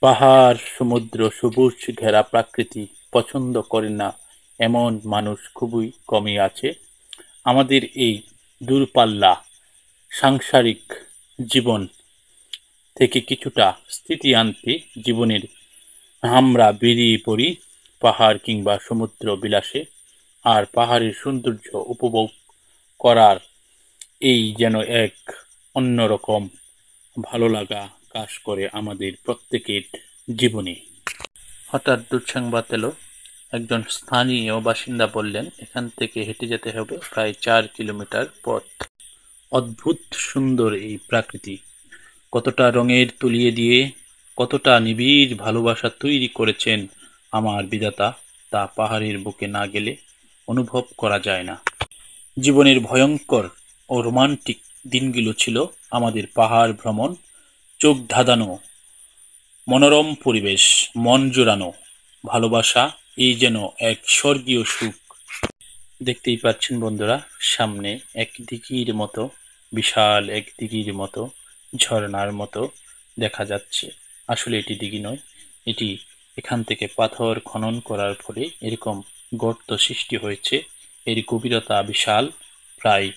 পাহাড়, সমুদ্র, সবুজ ঘেরা প্রাকৃতি পছন্দ করে না এমন মানুষ খুবই কমই আছে। আমাদের এই দূরপাল্লা সাংসারিক জীবন থেকে কিছুটা স্থিতি আনতে জীবনের আমরা বেরিয়ে পড়ি পাহাড় কিংবা সমুদ্র বিলাসে। আর পাহাড়ের সৌন্দর্য উপভোগ করার এই যেন এক অন্যরকম ভালো লাগা কাজ করে আমাদের প্রত্যেকের জীবনে। হঠাৎ দুঃসংবাদ এলো, একজন স্থানীয় বাসিন্দা বললেন এখান থেকে হেঁটে যেতে হবে প্রায় 4 কিলোমিটার পথ। অদ্ভুত সুন্দর এই প্রাকৃতি, কতটা রঙের তুলিয়ে দিয়ে কতটা নিবিড় ভালোবাসা তৈরি করেছেন আমার বিধাতা, তা পাহাড়ের বুকে না গেলে অনুভব করা যায় না। জীবনের ভয়ঙ্কর ও রোমান্টিক দিনগুলো ছিল আমাদের পাহাড় ভ্রমণ। চোখ ধাঁধানো মনোরম পরিবেশ, মন জোড়ানো ভালোবাসা, এই যেন এক স্বর্গীয় সুখ। দেখতেই পাচ্ছেন বন্ধুরা, সামনে এক দিঘির মতো, বিশাল এক দিঘির মতো, ঝর্ণার মতো দেখা যাচ্ছে। আসলে এটি দিঘি নয়, এটি এখান থেকে পাথর খনন করার ফলে এরকম গর্ত সৃষ্টি হয়েছে। এর গভীরতা বিশাল, প্রায়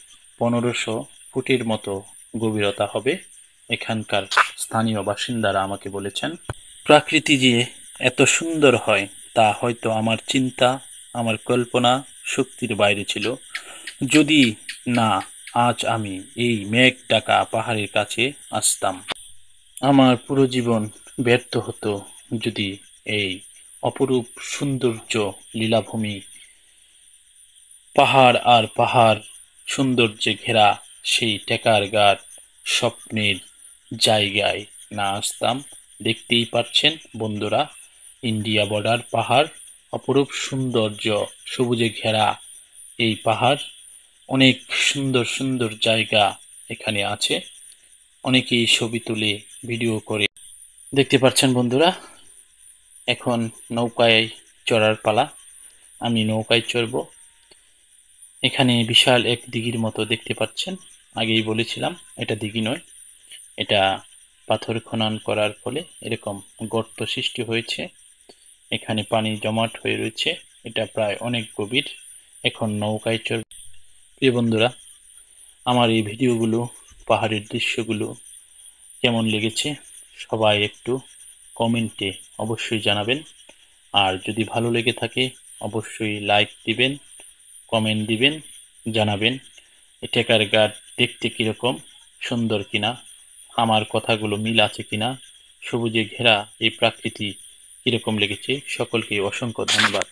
1500 ফুটের মতো গভীরতা হবে। এখানকার স্থানীয় বাসিন্দারা আমাকে বলেছেন, প্রকৃতি যে এত সুন্দর হয় তা হয়তো আমার চিন্তা, আমার কল্পনা শক্তির বাইরে ছিল। যদি না আজ আমি এই মেঘ ঢাকা পাহাড়ের কাছে আসতাম, আমার পুরো জীবন ব্যর্থ হতো যদি এই অপরূপ সৌন্দর্য লীলাভূমি, পাহাড় আর পাহাড় সৌন্দর্যে ঘেরা সেই টেকার ঘাট স্বপ্নের জায়গায় না আসতাম। দেখতেই পাচ্ছেন বন্ধুরা, ইন্ডিয়া বর্ডার পাহাড়, অপরূপ সৌন্দর্য সবুজে ঘেরা এই পাহাড়, অনেক সুন্দর সুন্দর জায়গা এখানে আছে। অনেকেই ছবি তুলে ভিডিও করে। দেখতে পাচ্ছেন বন্ধুরা, এখন নৌকায় চড়ার পালা। আমি নৌকায় চড়ব। এখানে বিশাল এক দিঘির মতো দেখতে পাচ্ছেন। আগেই বলেছিলাম এটা দিঘি নয়, এটা পাথর খনন করার ফলে এরকম গর্ত সৃষ্টি হয়েছে। এখানে পানি জমাট হয়ে রয়েছে, এটা প্রায় অনেক গভীর। এখন নৌকায় চড়ব। প্রিয় বন্ধুরা, আমার এই ভিডিওগুলো, পাহাড়ের দৃশ্যগুলো কেমন লেগেছে সবাই একটু কমেন্টে অবশ্যই জানাবেন। আর যদি ভালো লেগে থাকে অবশ্যই লাইক দিবেন, কমেন্ট দিবেন, জানাবেন টেকার ঘাট দেখতে কিরকম, সুন্দর কিনা, আমার কথাগুলো মিল আছে কিনা, সবুজে ঘেরা এই প্রাকৃতি কিরকম লেগেছে। সকলকে অসংখ্য ধন্যবাদ।